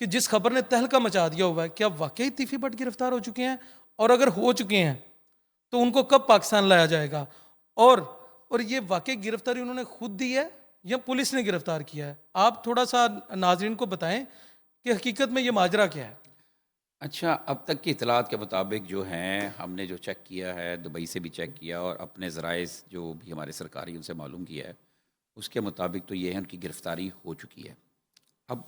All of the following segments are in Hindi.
कि जिस खबर ने तहलका मचा दिया हुआ है, क्या वाकई तीफी भट्ट गिरफ्तार हो चुके हैं? और अगर हो चुके हैं तो उनको कब पाकिस्तान लाया जाएगा? और और ये वाकई गिरफ्तारी उन्होंने खुद दी है या पुलिस ने गिरफ्तार किया है? आप थोड़ा-सा नाज़रीन को बताएँ कि हकीकत में ये माजरा क्या है? अच्छा, अब तक की इतलात के मुताबिक जो हैं, हमने जो चेक किया है, दुबई से भी चेक किया और अपने ज़राए जो भी हमारे सरकारी उनसे मालूम किया है, उसके मुताबिक तो ये है उनकी गिरफ़्तारी हो चुकी है। अब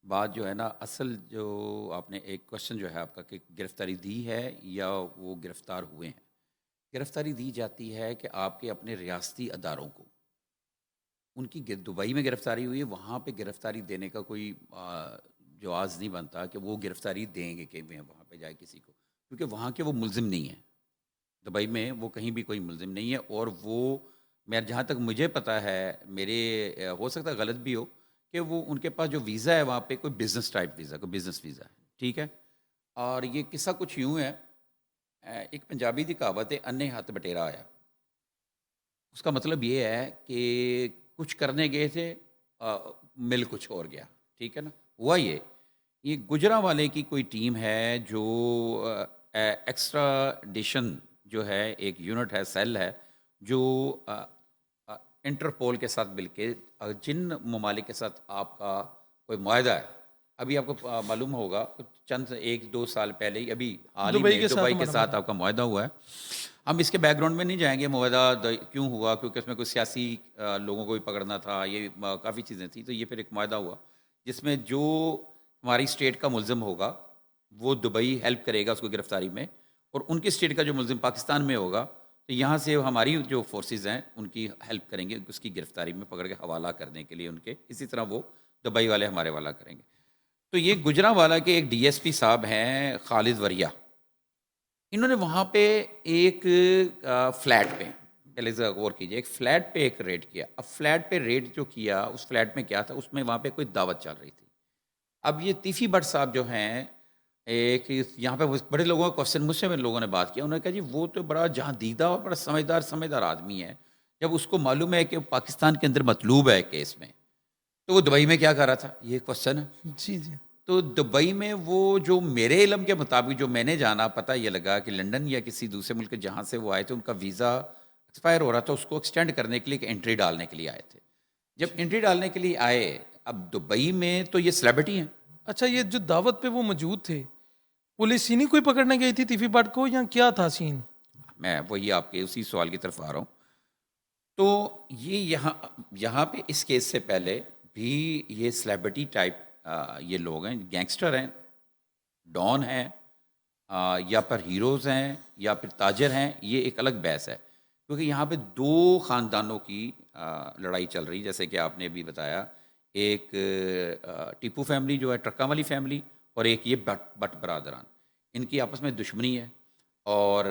बात जो है ना, असल जो आपने एक क्वेश्चन जो है आपका कि गिरफ़्तारी दी है या वो गिरफ़्तार हुए हैं। गिरफ़्तारी दी जाती है कि आपके अपने रियासती अदारों को, उनकी दुबई में गिरफ़्तारी हुई है, वहाँ पे गिरफ़्तारी देने का कोई जवाज़ नहीं बनता कि वो गिरफ़्तारी देंगे कि वे वहाँ पे जाए किसी को, क्योंकि वहाँ के वो मुलज़िम नहीं हैं। दुबई में वो कहीं भी कोई मुलज़िम नहीं है और वो, मैं जहाँ तक मुझे पता है, मेरे हो सकता है गलत भी हो, कि वो उनके पास जो वीज़ा है वहाँ पे कोई बिज़नेस टाइप वीज़ा, कोई बिज़नेस वीज़ा है, ठीक है? और ये किस्सा कुछ यूँ है, एक पंजाबी दी कहावत है, "अन्ने हत्थ बटेरा आया।" उसका मतलब ये है कि कुछ करने गए थे, मिल कुछ और गया, ठीक है ना? हुआ ये गुजरांवाले की कोई टीम है जो एक्स्ट्राडिशन जो है, एक यूनिट है, सेल है, जो इंटरपोल के साथ मिलके जिन ममालिक के साथ आपका कोई मुआहदा है, अभी आपको मालूम होगा कुछ चंद 1-2 साल पहले ही, अभी हाल ही दुबई में के साथ दुबई के हमारा साथ मामला। आपका मुआहदा हुआ है। हम इसके बैकग्राउंड में नहीं जाएँगे, मुआहदा क्यों हुआ, क्योंकि उसमें कुछ सियासी लोगों को भी पकड़ना था, ये काफ़ी चीज़ें थी, तो ये फिर एक मुआहदा हुआ, जिसमें जो हमारी स्टेट का मुल्ज़िम होगा, वो दुबई हेल्प करेगा उसको गिरफ़्तारी में, और उनकी स्टेट का जो मुल्ज़िम पाकिस्तान में होगा, तो यहाँ से हमारी जो फ़ोर्सेज़ हैं, उनकी हेल्प करेंगे, उसकी गिरफ़्तारी में पकड़ के हवाला करने के लिए उनके, इसी तरह वो दुबई वाले हमारे वाला करेंगे। तो ये गुजरांवाला के एक डीएसपी साहब हैं, खालिद वरिया। इन्होंने वहाँ पे एक फ्लैट पे, पहले ज़रा गौर कीजिए, एक फ्लैट पे एक रेड किया। अब फ्लैट पे रेड जो किया, उस फ्लैट में क्या था, उसमें वहाँ पे कोई दावत चल रही थी। अब ये तीफी भट्ट साहब जो हैं, एक यहाँ पे बड़े लोगों का क्वेश्चन मुझसे भी लोगों ने बात किया। उन्होंने कहा जी वो तो बड़ा जहाँ दीदा और बड़ा समझदार समझदार आदमी है। जब उसको मालूम है कि पाकिस्तान के अंदर मतलूब है केस में, तो वो दुबई में क्या कर रहा था? ये क्वेश्चन है। जी, जी। तो दुबई में वो, जो मेरे इल्म के मुताबिक जो मैंने जाना, पता ये लगा कि लंदन या किसी दूसरे मुल्क जहाँ से वो आए थे, उनका वीज़ा एक्सपायर हो रहा था, उसको एक्सटेंड करने के लिए एक एंट्री डालने के लिए आए थे। जब जी। एंट्री डालने के लिए आए, अब दुबई में तो ये सेलिब्रिटी हैं। अच्छा, ये जो दावत पे वो मौजूद थे, पुलिस ही नहीं कोई पकड़ने गई थी तीफी भट्ट को या क्या था सीन? मैं वही आपके उसी सवाल की तरफ आ रहा हूँ। तो ये यहाँ यहाँ पे इस केस से पहले भी ये सेलिब्रिटी टाइप ये लोग हैं, गैंगस्टर हैं, डॉन हैं, या फिर हीरोज़ हैं या फिर ताजिर हैं, ये एक अलग बहस है। क्योंकि यहाँ पे 2 ख़ानदानों की लड़ाई चल रही है, जैसे कि आपने अभी बताया। एक टीपू फैमिली जो है, ट्रक्का वाली फैमिली, और एक ये भट्ट भट्ट बरादरान। इनकी आपस में दुश्मनी है, और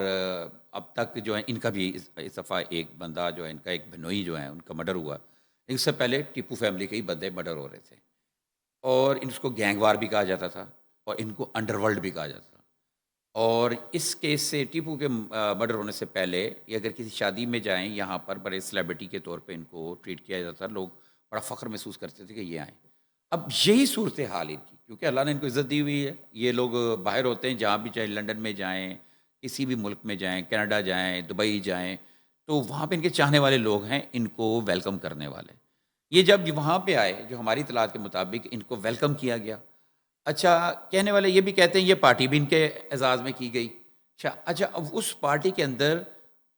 अब तक जो है इनका भी इस दफ़ा एक बंदा जो है, इनका एक बिनोई जो है, उनका मर्डर हुआ। इससे पहले टीपू फैमिली के ही बंदे मर्डर हो रहे थे, और इसको गैंगवार भी कहा जाता था और इनको अंडरवर्ल्ड भी कहा जाता था। और इस केस से टीपू के मर्डर होने से पहले, ये अगर किसी शादी में जाएँ, यहाँ पर बड़े सेलिब्रिटी के तौर पे इनको ट्रीट किया जाता था। लोग बड़ा फ़ख्र महसूस करते थे कि ये आएँ। अब यही सूरत-ए-हाल इनकी, क्योंकि अल्लाह ने इनको इज़्ज़त दी हुई है। ये लोग बाहर होते हैं, जहाँ भी चाहे, लंदन में जाएँ, किसी भी मुल्क में जाएँ, कनाडा जाएँ, दुबई जाएँ, तो वहाँ पे इनके चाहने वाले लोग हैं, इनको वेलकम करने वाले। ये जब वहाँ पे आए, जो हमारी इत्तलात के मुताबिक इनको वेलकम किया गया। अच्छा, कहने वाले ये भी कहते हैं ये पार्टी भी इनके एज़ाज़ में की गई। अच्छा, अब उस पार्टी के अंदर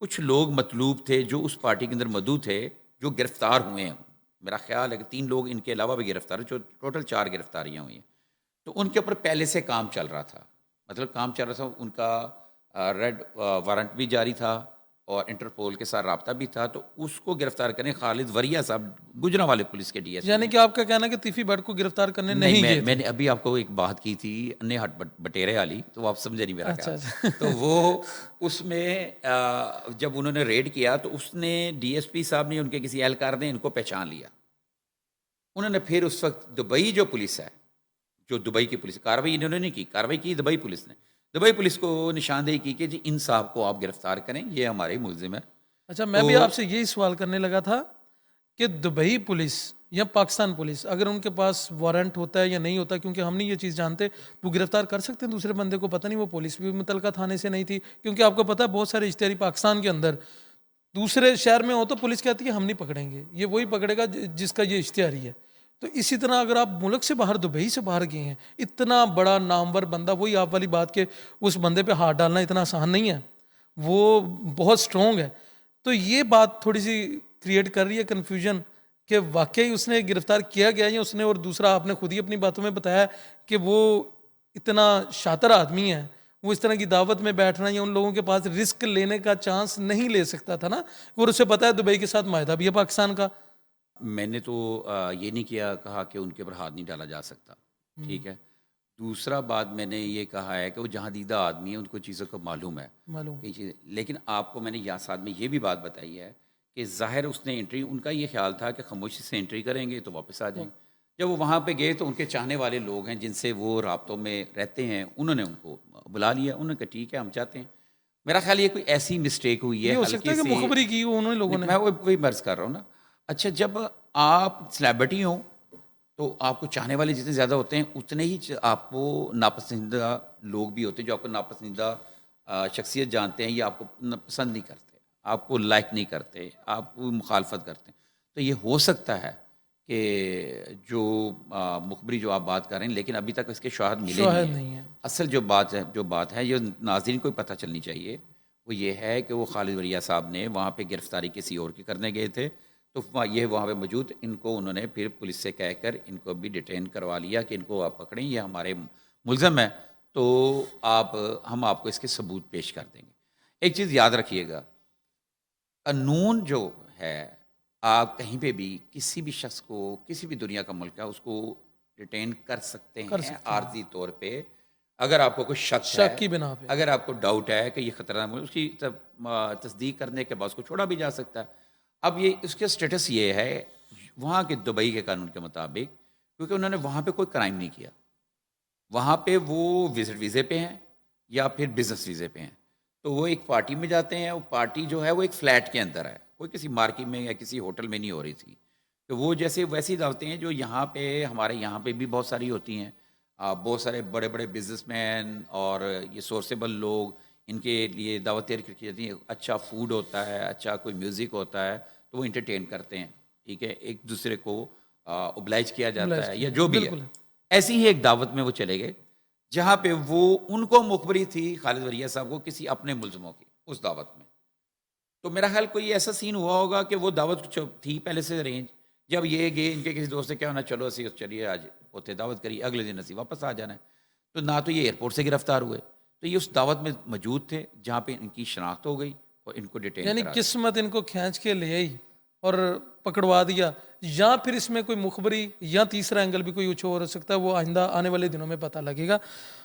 कुछ लोग मतलूब थे, जो उस पार्टी के अंदर मौजूद थे, जो गिरफ़्तार हुए हैं। मेरा ख़्याल है कि 3 लोग इनके अलावा भी गिरफ़्तार हैं, जो टोटल 4 गिरफ़्तारियाँ हुई हैं। तो उनके ऊपर पहले से काम चल रहा था। मतलब काम चल रहा था, उनका रेड वारंट भी जारी था और इंटरपोल के साथ राब्ता भी था, तो उसको गिरफ़्तार करें, खालिद वरिया साहब गुजरांवाले पुलिस के डीएसपी यानी हैं। कि आपका कहना है कि तीफी भट्ट को गिरफ्तार करने नहीं, नहीं गए थे? मैंने अभी आपको एक बात की थी, अन्य हट बटेरे वाली, तो वो आप समझे नहीं मेरा अच्छा, ख़्याल। अच्छा। तो वो उसमें जब उन्होंने रेड किया, तो उसने डीएसपी साहब ने, उनके किसी एहलकार ने इनको पहचान लिया। उन्होंने फिर उस वक़्त दुबई जो पुलिस है, जो दुबई की पुलिस, कार्रवाई इन्होंने नहीं की, कार्रवाई की दुबई पुलिस ने। दुबई पुलिस को निशानदेही की कि जी इन साहब को आप गिरफ़्तार करें, ये हमारे मुलज़िम हैं। अच्छा, मैं तो भी आपसे यही सवाल करने लगा था कि दुबई पुलिस या पाकिस्तान पुलिस अगर उनके पास वारंट होता है या नहीं होता, क्योंकि हम नहीं ये चीज़ जानते, वो गिरफ्तार कर सकते हैं दूसरे बंदे को। पता नहीं वो पुलिस भी मुतलका थाने से नहीं थी, क्योंकि आपको पता है बहुत सारे इश्तिहारी पाकिस्तान के अंदर दूसरे शहर में हो तो पुलिस कहती है हम नहीं पकड़ेंगे, ये वही पकड़ेगा जिसका ये इश्तिहारी है। तो इसी तरह अगर आप मुल्क से बाहर, दुबई से बाहर गए हैं, इतना बड़ा नामवर बंदा, वही आप वाली बात के उस बंदे पे हाथ डालना इतना आसान नहीं है, वो बहुत स्ट्रॉन्ग है। तो ये बात थोड़ी सी क्रिएट कर रही है कन्फ्यूजन कि वाकई उसने गिरफ्तार किया गया या उसने, और दूसरा आपने खुद ही अपनी बातों में बताया कि वो इतना शातिर आदमी है, वो इस तरह की दावत में बैठना या उन लोगों के पास रिस्क लेने का चांस नहीं ले सकता था ना, और उसे पता है दुबई के साथ मायदा भी है पाकिस्तान का। मैंने तो ये नहीं किया कहा कि उनके ऊपर हाथ नहीं डाला जा सकता, ठीक है। दूसरा बात मैंने ये कहा है कि वो जहांदीदा आदमी है, उनको चीज़ों का मालूम है मालूम। कई चीज़ें। लेकिन आपको मैंने यहाँ साथ में ये भी बात बताई है कि ज़ाहिर उसने एंट्री, उनका ये ख्याल था कि खामोशी से एंट्री करेंगे तो वापस आ जाएंगे। जब वो वहाँ पे गए तो उनके चाहने वाले लोग हैं जिनसे वो राब्तों में रहते हैं, उन्होंने उनको बुला लिया। उन्होंने कहा ठीक है हम चाहते हैं। मेरा ख्याल ये कोई ऐसी मिस्टेक हुई ये है हो सकता हल्की है कि सी। मुखबरी की हो उन्होंने लोगों ने। मैं वही मर्ज कर रहा हूँ ना। अच्छा, जब आप सेलिब्रिटी हो तो आपको चाहने वाले जितने ज़्यादा होते हैं उतने ही आपको नापसंदीदा लोग भी होते हैं, जो आपको नापसंदीदा शख्सियत जानते हैं या आपको पसंद नहीं करते, आपको लाइक नहीं करते, आपको मुखालफत करते हैं। तो ये हो सकता है कि जो मुखबरी जो आप बात कर रहे हैं, लेकिन अभी तक इसके शवाहद मिले शायद नहीं नहीं हैं। है। असल जो बात है ये नाज़रीन को पता चलनी चाहिए, वो ये है कि वो खालिद वलिया साहब ने वहाँ पे गिरफ्तारी किसी और की करने गए थे, तो ये वहाँ पे मौजूद इनको उन्होंने फिर पुलिस से कहकर इनको भी डिटेन करवा लिया कि इनको आप पकड़ें, ये हमारे मुलज़म है, तो हम आपको इसके सबूत पेश कर देंगे। एक चीज़ याद रखिएगा, कानून जो है, आप कहीं पे भी किसी भी शख्स को, किसी भी दुनिया का मुल्क है, उसको डिटेन कर सकते कर हैं सकते हैं। आर्जी तौर पे। अगर आपको कोई शक है, शक की बिना पे। अगर आपको डाउट है कि ये खतरनाक है, उसकी तस्दीक करने के बाद उसको छोड़ा भी जा सकता है। अब ये उसका स्टेटस ये है वहाँ के दुबई के कानून के मुताबिक, क्योंकि उन्होंने वहाँ पे कोई क्राइम नहीं किया, वहाँ पे वो विजिट वीज़े पे हैं या फिर बिजनेस वीज़े पे हैं। तो वो एक पार्टी में जाते हैं, वो पार्टी जो है वो एक फ्लैट के अंदर है, कोई किसी मार्केट में या किसी होटल में नहीं हो रही थी। तो वो जैसे वैसी दावतें हैं जो यहाँ पे हमारे यहाँ पे भी बहुत सारी होती हैं। बहुत सारे बड़े बड़े बिजनेसमैन और ये सोर्सेबल लोग, इनके लिए दावतें रखी जाती हैं। अच्छा फूड होता है, अच्छा कोई म्यूज़िक होता है, तो वो इंटरटेन करते हैं, ठीक है। एक दूसरे को ओब्लाइज किया जाता oblige है किया या जाता जो है, भी बिल्कुल है। है। ऐसी ही एक दावत में वो चले गए, जहाँ पे वो उनको मुखबरी थी खालिद वलिया साहब को किसी अपने मुलज़मों की उस दावत में। तो मेरा ख्याल कोई ऐसा सीन हुआ होगा कि वो दावत कुछ थी पहले से अरेंज। जब ये गए, इनके किसी दोस्त ने क्या होना, चलो असी चलिए आज उत्थे दावत करी, अगले दिन असी वापस आ जाना है। तो ना तो ये एयरपोर्ट से गिरफ्तार हुए, तो ये उस दावत में मौजूद थे जहाँ पे इनकी शनाख्त हो गई और इनको डिटेन यानी करा दिया। किस्मत इनको खींच के ले आई और पकड़वा दिया, या फिर इसमें कोई मुखबरी या तीसरा एंगल भी कोई कुछ और हो सकता है, वो आइंदा आने वाले दिनों में पता लगेगा।